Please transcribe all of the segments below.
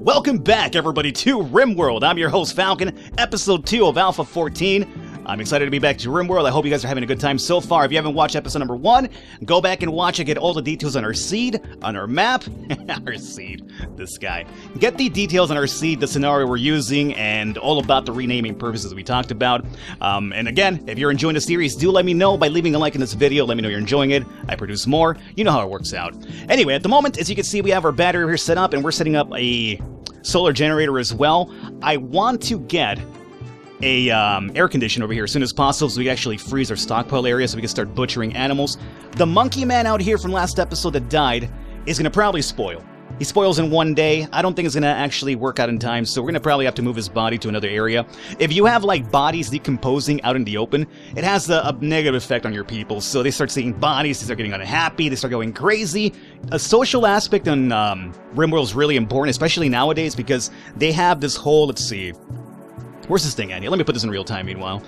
Welcome back, everybody, to Rimworld. I'm your host, Falcon, episode 2 of Alpha 14. I'm excited to be back to Rimworld. I hope you guys are having a good time so far. If you haven't watched episode number 1, go back and watch it. Get all the details on our seed, on our map. Our seed, this guy. Get the details on our seed, the scenario we're using, and all about the renaming purposes we talked about. And again, if you're enjoying the series, do let me know by leaving a like in this video. Let me know you're enjoying it. I produce more. You know how it works out. Anyway, at the moment, as you can see, we have our battery here set up, and we're setting up a solar generator as well. I want to get a air conditioner over here as soon as possible so we can actually freeze our stockpile area so we can start butchering animals. The monkey man out here from last episode that died is going to probably spoil. He spoils in one day. I don't think it's going to actually work out in time, so we're going to probably have to move his body to another area. If you have, like, bodies decomposing out in the open, it has a negative effect on your people. So they start seeing bodies, they start getting unhappy, they start going crazy. A social aspect on Rimworld is really important, especially nowadays, because they have this whole, let's see, where's this thing at? Let me put this in real time, meanwhile.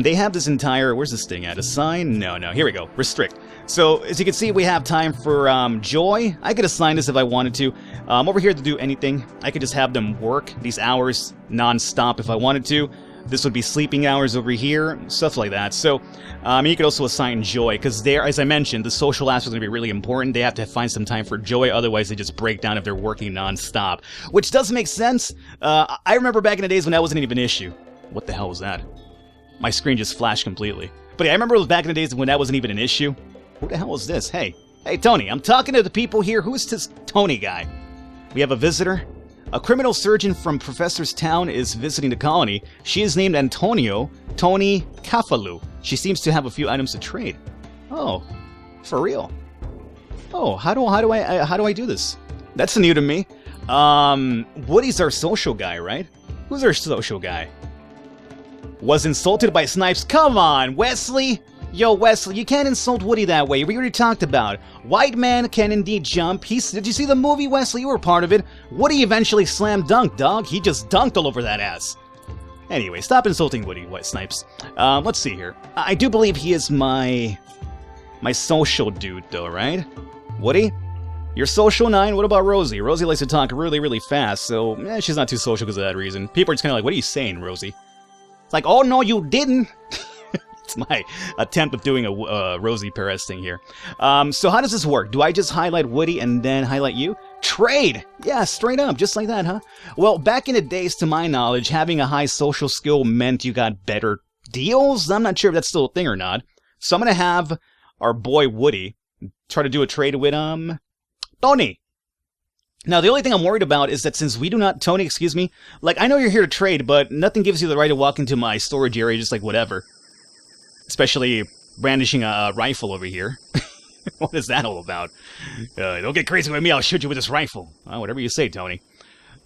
They have this entire... Where's this thing at? Assign? No. Here we go. Restrict. So, as you can see, we have time for joy. I could assign this if I wanted to. Over here to do anything. I could just have them work these hours non-stop if I wanted to. This would be sleeping hours over here, stuff like that. So, you could also assign joy, because there, as I mentioned, the social aspect is going to be really important. They have to find some time for joy, otherwise they just break down if they're working non-stop. Which does make sense. I remember back in the days when that wasn't even an issue. What the hell was that? My screen just flashed completely. But yeah, I remember back in the days when that wasn't even an issue. Who the hell is this? Hey, Tony, I'm talking to the people here. Who's this Tony guy? We have a visitor. A criminal surgeon from Professor's Town is visiting the colony. She is named Tony Kafalu. She seems to have a few items to trade. Oh, for real? Oh, how do I do this? That's new to me. Woody's our social guy, right? Who's our social guy? Was insulted by Snipes. Come on, Wesley! Yo, Wesley, you can't insult Woody that way. We already talked about it. White man can indeed jump. Did you see the movie, Wesley? You were part of it. Woody eventually slam dunked, dog. He just dunked all over that ass. Anyway, stop insulting Woody, Snipes. Let's see here. I do believe he is my social dude, though, right? Woody? You're social 9? What about Rosie? Rosie likes to talk really, really fast, so she's not too social because of that reason. People are just kind of like, what are you saying, Rosie? It's like, oh, no, you didn't. It's my attempt of doing a Rosie Perez thing here. So how does this work? Do I just highlight Woody and then highlight you? Trade! Yeah, straight up, just like that, huh? Well, back in the days, to my knowledge, having a high social skill meant you got better deals? I'm not sure if that's still a thing or not. So I'm going to have our boy Woody try to do a trade with, Tony! Now, the only thing I'm worried about is that since we do not... Tony, excuse me. Like, I know you're here to trade, but nothing gives you the right to walk into my storage area just like whatever. Especially brandishing a rifle over here. What is that all about? Don't get crazy with me, I'll shoot you with this rifle. Whatever you say, Tony.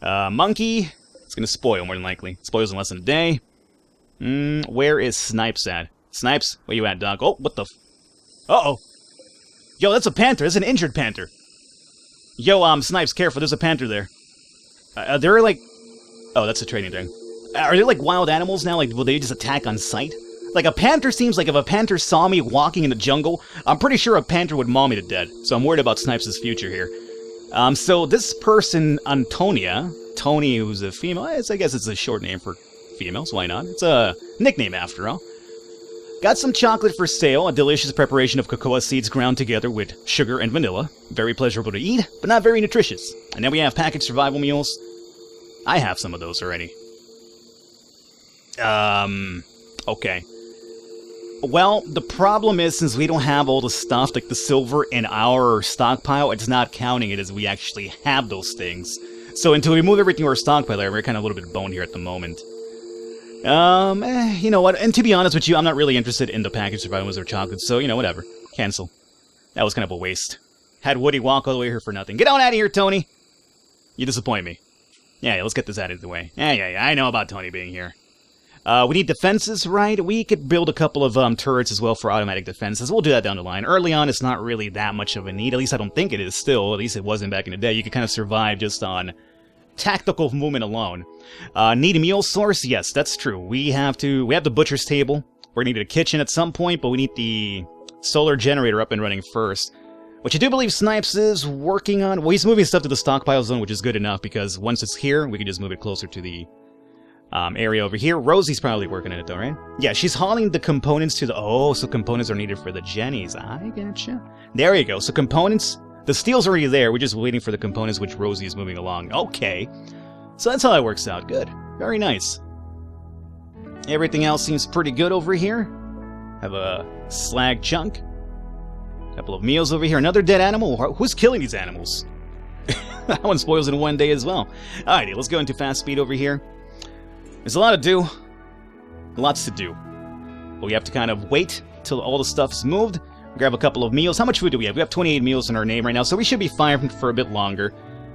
Monkey. It's gonna spoil, more than likely. Spoils in less than a day. Where is Snipes at? Snipes, where you at, dog? Oh, what the Uh-oh. Yo, that's a panther. That's an injured panther. Yo, Snipes, careful. There's a panther there. They're like... Oh, that's a trading thing. Are they like wild animals now? Like, will they just attack on sight? Like, a panther seems like if a panther saw me walking in the jungle, I'm pretty sure a panther would maul me to death. So I'm worried about Snipes' future here. So this person, Antonia, Tony, who's a female, I guess it's a short name for females, why not? It's a nickname after all. Got some chocolate for sale, a delicious preparation of cocoa seeds ground together with sugar and vanilla. Very pleasurable to eat, but not very nutritious. And then we have packaged survival meals. I have some of those already. Okay. Well, the problem is, since we don't have all the stuff, like the silver in our stockpile, it's not counting it as we actually have those things. So until we move everything to our stockpile, we're kind of a little bit boned here at the moment. You know what, and to be honest with you, I'm not really interested in the packaged survivals or chocolate, so, you know, whatever. Cancel. That was kind of a waste. Had Woody walk all the way here for nothing. Get on out of here, Tony! You disappoint me. Yeah, let's get this out of the way. Yeah, I know about Tony being here. We need defenses, right? We could build a couple of turrets as well for automatic defenses. We'll do that down the line. Early on, it's not really that much of a need. At least I don't think it is still. At least it wasn't back in the day. You could kind of survive just on tactical movement alone. Need a meal source? Yes, that's true. We have the butcher's table. We're going to need a kitchen at some point, but we need the solar generator up and running first. which I do believe Snipes is working on. Well, he's moving stuff to the stockpile zone, which is good enough, because once it's here, we can just move it closer to the area over here. Rosie's probably working on it, though, right? Yeah, she's hauling the components to the... Oh, so components are needed for the Jennies. I getcha. There you go. So components... The steel's already there. We're just waiting for the components, which Rosie is moving along. Okay. So that's how that works out. Good. Very nice. Everything else seems pretty good over here. Have a slag chunk. Couple of meals over here. Another dead animal. Who's killing these animals? That one spoils in one day as well. Alrighty, let's go into fast speed over here. There's a lot to do. Lots to do. But we have to kind of wait till all the stuff's moved. Grab a couple of meals. How much food do we have? We have 28 meals in our name right now, so we should be fine for a bit longer.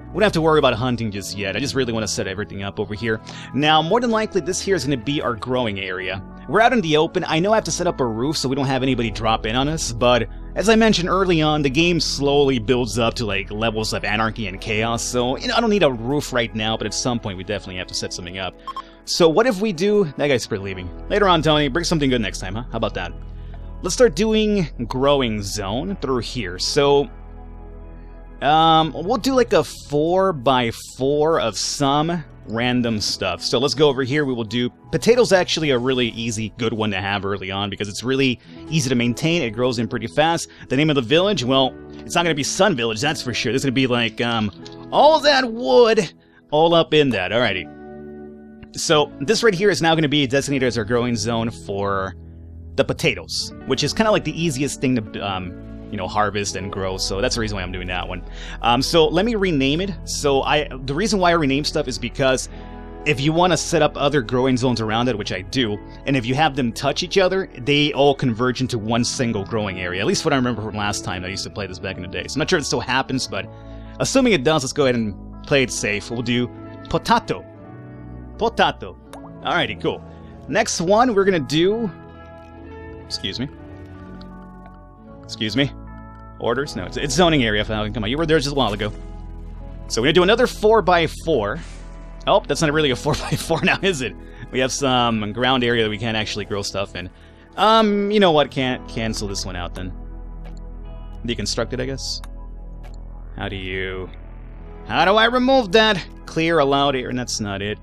We don't have to worry about hunting just yet. I just really want to set everything up over here. Now, more than likely, this here is going to be our growing area. We're out in the open. I know I have to set up a roof so we don't have anybody drop in on us, but as I mentioned early on, the game slowly builds up to like levels of anarchy and chaos, so I don't need a roof right now, but at some point we definitely have to set something up. So what if we do... That guy's pretty leaving. Later on, Tony, bring something good next time, huh? How about that? Let's start doing growing zone through here. So... we'll do like a 4x4 of some random stuff. So let's go over here. We will do... Potatoes actually a really easy, good one to have early on because it's really easy to maintain. It grows in pretty fast. The name of the village, well, it's not going to be Sun Village, that's for sure. This is going to be like, all that wood all up in that. Alrighty. So this right here is now going to be designated as our growing zone for the potatoes, which is kind of like the easiest thing to... harvest and grow, so that's the reason why I'm doing that one. So let me rename it. So the reason why I rename stuff is because if you want to set up other growing zones around it, which I do, and if you have them touch each other, they all converge into one single growing area. At least what I remember from last time I used to play this back in the day. So I'm not sure if it still happens, but assuming it does, let's go ahead and play it safe. We'll do potato. Potato. Alrighty, cool. Next one, we're gonna do... Excuse me. Excuse me. Orders? No, it's zoning area, Falcon. Come on, you were there just a while ago. So we're gonna do another 4x4. Oh, that's not really a 4x4 now, is it? We have some ground area that we can't actually grow stuff in. You know what? Can't cancel this one out then. Deconstruct it, I guess. How do I remove that? Clear allowed area, and that's not it.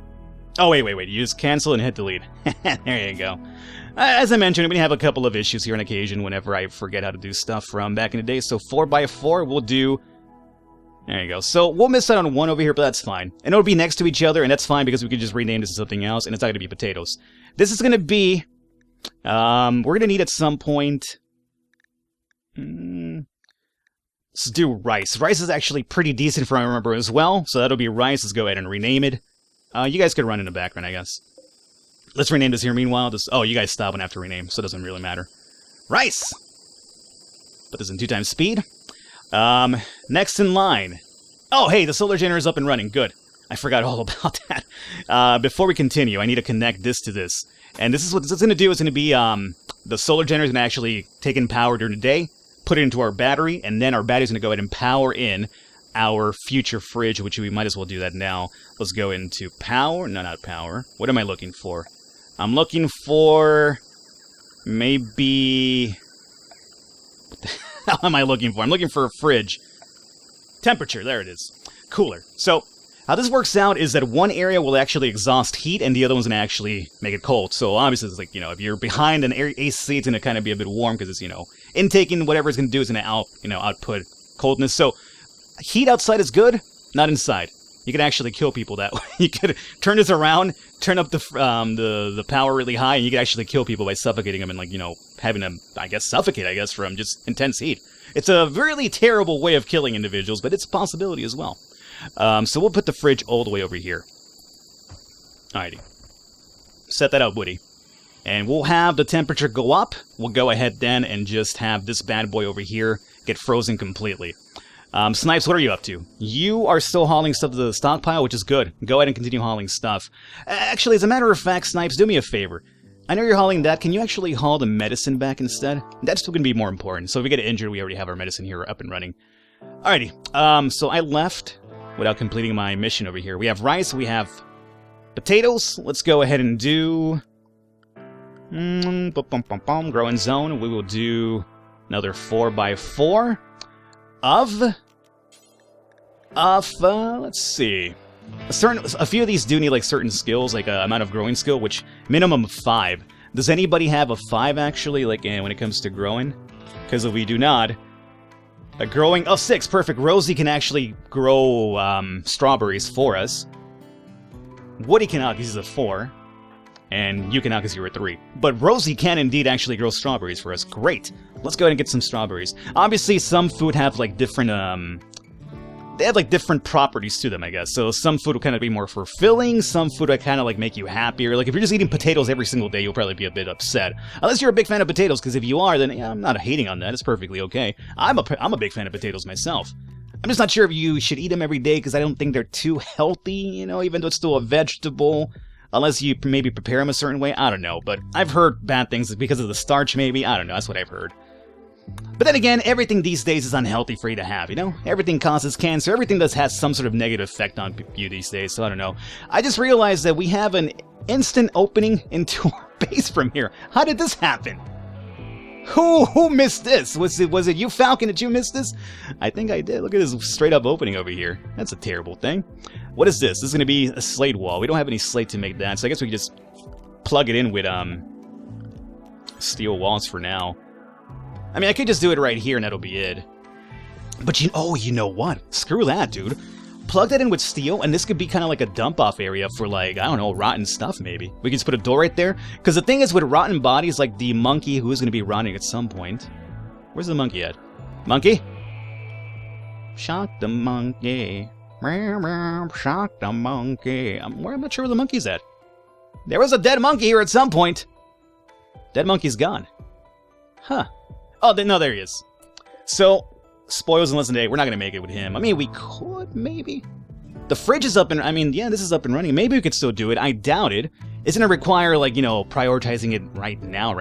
Oh, wait. You just cancel and hit delete. There you go. As I mentioned, we have a couple of issues here on occasion whenever I forget how to do stuff from back in the day. So 4x4, we'll do... There you go. So we'll miss out on one over here, but that's fine. And it'll be next to each other, and that's fine because we can just rename this to something else, and it's not going to be potatoes. This is going to be... we're going to need at some point... let's do rice. Rice is actually pretty decent from what I remember as well, so that'll be rice. Let's go ahead and rename it. You guys could run in the background, I guess. Let's rename this here meanwhile. Oh, you guys stop and have to rename, so it doesn't really matter. Rice! Put this in 2x speed. Next in line. Oh, hey, the solar generator is up and running. Good. I forgot all about that. Before we continue, I need to connect this to this. And this is what this is going to do. It's going to be, the solar generator is going to actually take in power during the day, put it into our battery, and then our battery is going to go ahead and power in our future fridge, which we might as well do that now. Let's go into power. No, not power. What am I looking for? I'm looking for... maybe... What the hell am I looking for? I'm looking for a fridge. Temperature, there it is. Cooler. So, how this works out is that one area will actually exhaust heat, and the other one's going to actually make it cold. So, obviously, it's like, if you're behind an AC, it's going to kind of be a bit warm, because it's, intaking whatever it's going to do is going to output coldness. So, heat outside is good, not inside. You can actually kill people that way. You could turn this around, turn up the power really high, and you could actually kill people by suffocating them and, having them, suffocate, from just intense heat. It's a really terrible way of killing individuals, but it's a possibility as well. So we'll put the fridge all the way over here. Alrighty. Set that up, Woody. And we'll have the temperature go up. We'll go ahead then and just have this bad boy over here get frozen completely. Snipes, what are you up to? You are still hauling stuff to the stockpile, which is good. Go ahead and continue hauling stuff. Actually, as a matter of fact, Snipes, do me a favor. I know you're hauling that. Can you actually haul the medicine back instead? That's still going to be more important. So if we get injured, we already have our medicine here up and running. Alrighty. So I left without completing my mission over here. We have rice. We have potatoes. Let's go ahead and do... growing zone. We will do another 4x4. Let's see. A few of these do need like certain skills, like amount of growing skill, which minimum of 5. Does anybody have a 5 actually, like when it comes to growing? Because if we do not, a growing 6, perfect. Rosie can actually grow strawberries for us. Woody cannot because he's a 4, and you cannot because you're a 3. But Rosie can indeed actually grow strawberries for us. Great. Let's go ahead and get some strawberries. Obviously, some food have like different they have like different properties to them, I guess. So some food will kind of be more fulfilling, some food will kind of like make you happier. Like if you're just eating potatoes every single day, you'll probably be a bit upset. Unless you're a big fan of potatoes, because if you are, then yeah, I'm not hating on that. It's perfectly okay. I'm a big fan of potatoes myself. I'm just not sure if you should eat them every day, because I don't think they're too healthy, you know, even though it's still a vegetable. Unless you maybe prepare them a certain way, I don't know. But I've heard bad things because of the starch, maybe. I don't know, that's what I've heard. But then again, everything these days is unhealthy for you to have, you know? Everything causes cancer, everything has some sort of negative effect on you these days, so I don't know. I just realized that we have an instant opening into our base from here. How did this happen? Who missed this? Was it you, Falcon? Did you miss this? I think I did. Look at this straight up opening over here. That's a terrible thing. What is this? This is going to be a slate wall. We don't have any slate to make that, so I guess we can just plug it in with steel walls for now. I mean, I could just do it right here and that'll be it. But you know what? Screw that, dude. Plug that in with steel, and this could be kind of like a dump-off area for, like, I don't know, rotten stuff, maybe. We could just put a door right there. Because the thing is, with rotten bodies, like the monkey, who is going to be rotting at some point. Where's the monkey at? Monkey? Shock the monkey. Shock the monkey. I'm not sure where the monkey's at. There was a dead monkey here at some point. Dead monkey's gone. Huh. Oh, no, there he is. So, spoils in less than a day. We're not going to make it with him. I mean, we could, maybe. The fridge is up and... I mean, yeah, this is up and running. Maybe we could still do it. I doubt it. It's going to require, like, you know, prioritizing it right now.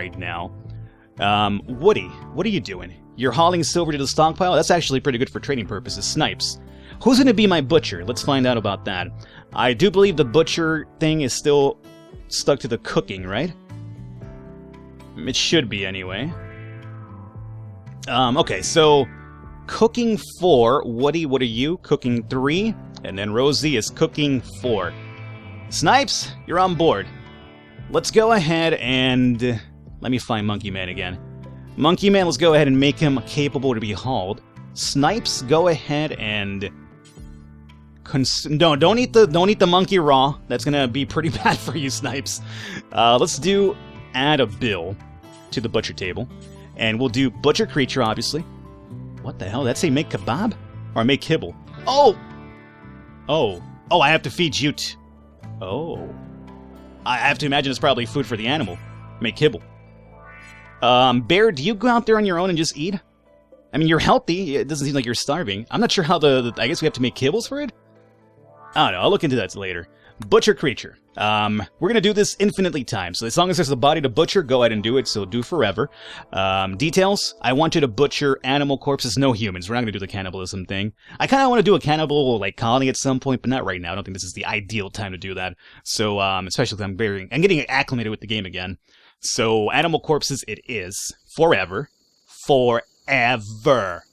Woody, what are you doing? You're hauling silver to the stockpile? That's actually pretty good for trading purposes. Snipes. Who's going to be my butcher? Let's find out about that. I do believe the butcher thing is still stuck to the cooking, right? It should be, anyway. Okay, so cooking 4. Woody, what are you? Cooking 3. And then Rosie is cooking 4. Snipes, you're on board. Let's go ahead and... let me find Monkey Man again. Monkey Man, let's go ahead and make him capable to be hauled. Snipes, go ahead and... No, don't eat the monkey raw. That's gonna be pretty bad for you, Snipes. Let's add a bill to the butcher table. And we'll do butcher creature, obviously. What the hell? Did that say make kebab? Or make kibble? Oh, I have to feed you Oh. I have to imagine it's probably food for the animal. Make kibble. Bear, do you go out there on your own and just eat? I mean, you're healthy. It doesn't seem like you're starving. I'm not sure how I guess we have to make kibbles for it? I don't know. I'll look into that later. Butcher creature. We're gonna do this infinitely times. So as long as there's a body to butcher, go ahead and do it. So do forever. Details. I want you to butcher animal corpses, no humans. We're not gonna do the cannibalism thing. I kind of want to do a cannibal like colony at some point, but not right now. I don't think this is the ideal time to do that. So especially if I'm getting acclimated with the game again. So animal corpses, it is forever. Forever.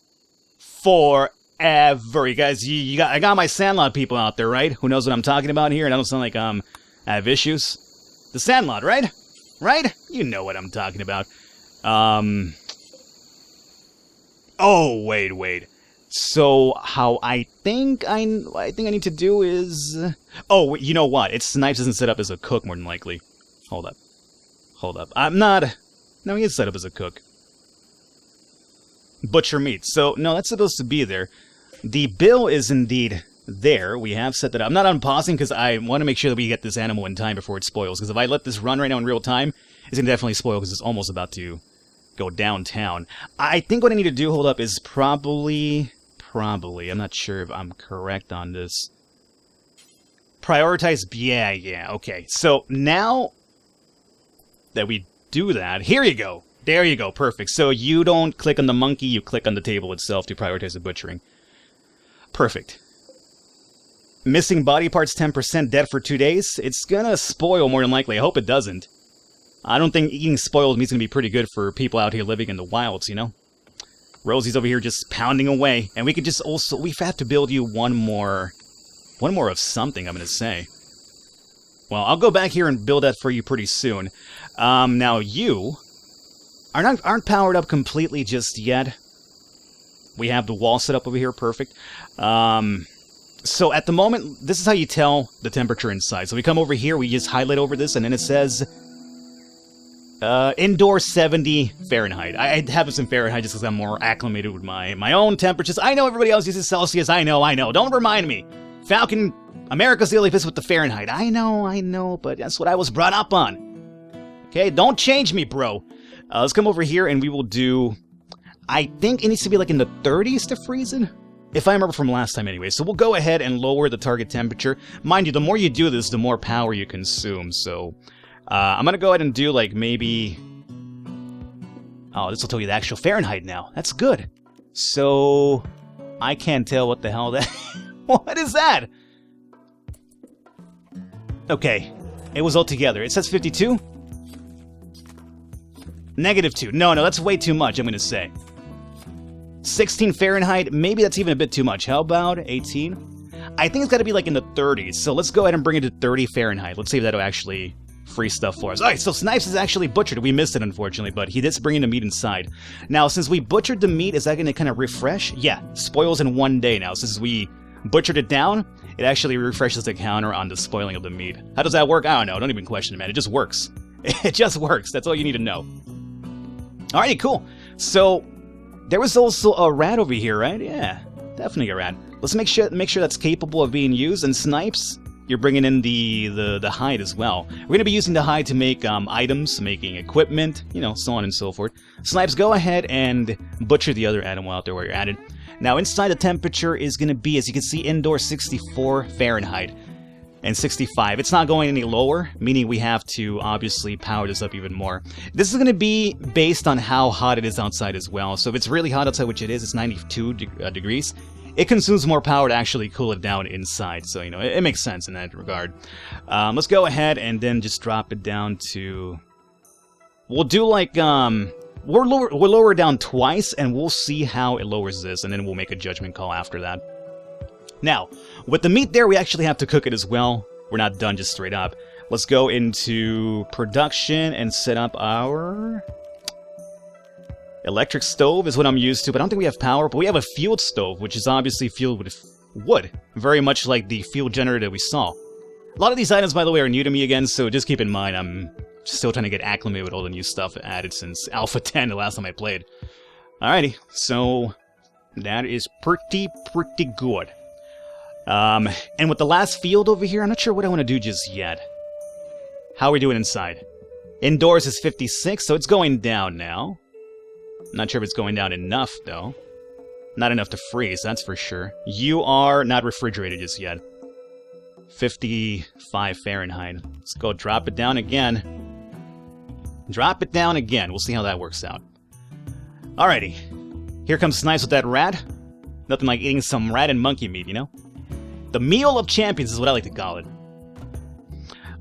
You guys, I got my Sandlot people out there, right? Who knows what I'm talking about here? And I don't sound like I have issues. The Sandlot, right? Right? You know what I'm talking about. Oh, wait. So how I think I need to do is... Oh, you know what? It's Snipes isn't set up as a cook, more than likely. Hold up. I'm not... No, he is set up as a cook. Butcher meat. So, no, that's supposed to be there. The bill is indeed there. We have set that up. I'm not unpausing because I want to make sure that we get this animal in time before it spoils. Because if I let this run right now in real time, it's going to definitely spoil because it's almost about to go downtown. I think what I need to do, hold up, is probably, I'm not sure if I'm correct on this. Prioritize, yeah, okay. So now that we do that, here you go. There you go, perfect. So you don't click on the monkey, you click on the table itself to prioritize the butchering. Perfect. Missing body parts 10%, dead for 2 days. It's gonna spoil more than likely. I hope it doesn't. I don't think eating spoiled meat's gonna be pretty good for people out here living in the wilds, you know? Rosie's over here just pounding away. And we could just also... we have to build you one more of something, I'm going to say. Well, I'll go back here and build that for you pretty soon. Now, you aren't powered up completely just yet. We have the wall set up over here, perfect. So at the moment, this is how you tell the temperature inside. So we come over here, we just highlight over this, and then it says indoor 70 Fahrenheit. I have this in Fahrenheit just because I'm more acclimated with my own temperatures. I know everybody else uses Celsius. I know. Don't remind me. Falcon, America's the only place with the Fahrenheit. I know, but that's what I was brought up on. Okay, don't change me, bro. Let's come over here and we will do... I think it needs to be like in the 30s to freezing. If I remember from last time anyway. So we'll go ahead and lower the target temperature. Mind you, the more you do this, the more power you consume. So I'm going to go ahead and do like maybe... oh, this will tell you the actual Fahrenheit now. That's good. So I can't tell what the hell that... what is that? Okay, it was all together. It says 52? -2. No, that's way too much, I'm going to say. 16 Fahrenheit, maybe that's even a bit too much. How about 18? I think it's got to be like in the 30s, so let's go ahead and bring it to 30 Fahrenheit. Let's see if that'll actually free stuff for us. Alright, so Snipes is actually butchered. We missed it, unfortunately, but he did bring in the meat inside. Now, since we butchered the meat, is that going to kind of refresh? Yeah, spoils in 1 day now. Since we butchered it down, it actually refreshes the counter on the spoiling of the meat. How does that work? I don't know. Don't even question it, man. It just works. It just works. That's all you need to know. Alrighty, cool. So... there was also a rat over here, right? Yeah, definitely a rat. Let's make sure that's capable of being used. And Snipes, you're bringing in the hide as well. We're going to be using the hide to make items, making equipment, you know, so on and so forth. Snipes, go ahead and butcher the other animal out there where you're at it. Now, inside the temperature is going to be, as you can see, indoor 64 Fahrenheit. And 65. It's not going any lower, meaning we have to obviously power this up even more. This is going to be based on how hot it is outside as well. So if it's really hot outside, which it is, it's 92 degrees, it consumes more power to actually cool it down inside. So, you know, it makes sense in that regard. Let's go ahead and then just drop it down to... we'll do like... we'll lower it down twice, and we'll see how it lowers this, and then we'll make a judgment call after that. Now, with the meat there, we actually have to cook it as well. We're not done just straight up. Let's go into production and set up our... electric stove is what I'm used to, but I don't think we have power. But we have a fueled stove, which is obviously fueled with wood. Very much like the fuel generator that we saw. A lot of these items, by the way, are new to me again, so just keep in mind I'm still trying to get acclimated with all the new stuff added since Alpha 10, the last time I played. Alrighty, so that is pretty good. And with the last field over here, I'm not sure what I want to do just yet. How are we doing inside? Indoors is 56, so it's going down now. Not sure if it's going down enough, though. Not enough to freeze, that's for sure. You are not refrigerated just yet. 55 Fahrenheit. Let's go drop it down again. Drop it down again. We'll see how that works out. Alrighty. Here comes Snipes with that rat. Nothing like eating some rat and monkey meat, you know? The meal of champions is what I like to call it.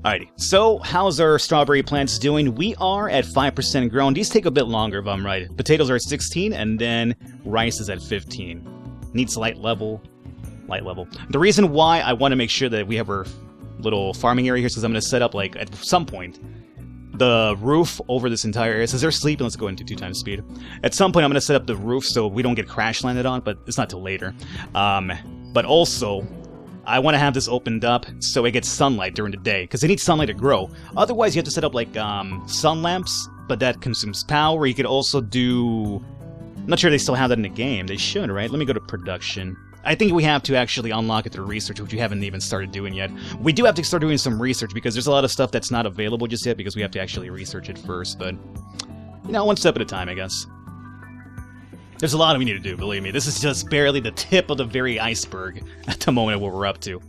Alrighty, so how's our strawberry plants doing? We are at 5% grown. These take a bit longer if I'm right. Potatoes are at 16, and then rice is at 15. Needs light level. The reason why I want to make sure that we have our little farming area here is because I'm going to set up, like, at some point, the roof over this entire area. Since they're sleeping, let's go into 2 times speed. At some point, I'm going to set up the roof so we don't get crash landed on, but it's not till later. But also... I want to have this opened up so it gets sunlight during the day, because it needs sunlight to grow. Otherwise, you have to set up, like, sun lamps, but that consumes power. You could also do... I'm not sure they still have that in the game. They should, right? Let me go to production. I think we have to actually unlock it through research, which we haven't even started doing yet. We do have to start doing some research, because there's a lot of stuff that's not available just yet, because we have to actually research it first, but... you know, one step at a time, I guess. There's a lot we need to do, believe me. This is just barely the tip of the very iceberg at the moment of what we're up to.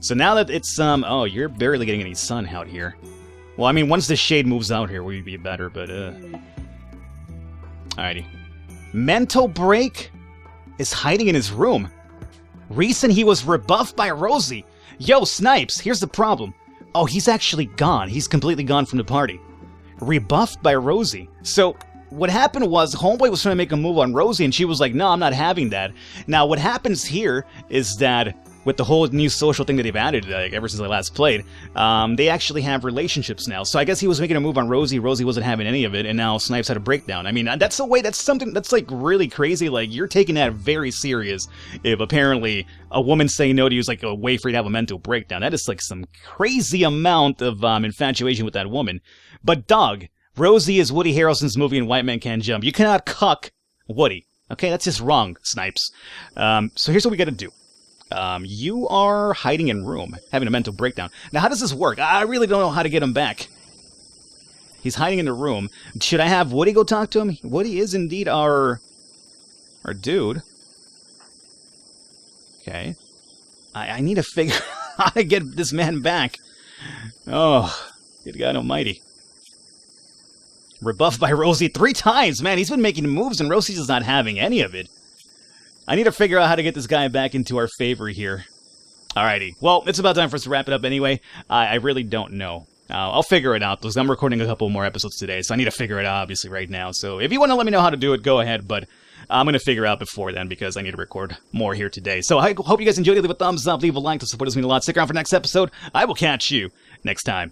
So now that it's, oh, you're barely getting any sun out here. Well, I mean, once the shade moves out here, we'd be better, but, Alrighty. Mental break is hiding in his room. Reason he was rebuffed by Rosie. Yo, Snipes, here's the problem. Oh, he's actually gone. He's completely gone from the party. Rebuffed by Rosie. So... what happened was Homeboy was trying to make a move on Rosie, and she was like, no, I'm not having that. Now, what happens here is that with the whole new social thing that they've added, like, ever since I last played, they actually have relationships now. So I guess he was making a move on Rosie. Rosie wasn't having any of it, and now Snipes had a breakdown. I mean, that's the way. That's something that's like really crazy. Like, you're taking that very serious. If apparently a woman saying no to you is like a way for you to have a mental breakdown, that is like some crazy amount of infatuation with that woman. But dog, Rosie is Woody Harrelson's movie in White Man Can't Jump. You cannot cuck Woody. Okay, that's just wrong, Snipes. So here's what we got to do. You are hiding in room, having a mental breakdown. Now, how does this work? I really don't know how to get him back. He's hiding in the room. Should I have Woody go talk to him? Woody is indeed our dude. Okay. I need to figure out how to get this man back. Oh, good God almighty. Rebuffed by Rosie 3 times. Man, he's been making moves and Rosie's just not having any of it. I need to figure out how to get this guy back into our favor here. Alrighty. Well, it's about time for us to wrap it up anyway. I really don't know. I'll figure it out, because I'm recording a couple more episodes today, so I need to figure it out, obviously, right now. So if you want to let me know how to do it, go ahead, but I'm going to figure it out before then, because I need to record more here today. So I hope you guys enjoyed it. Leave a thumbs up, leave a like to support us, mean a lot. Stick around for next episode. I will catch you next time.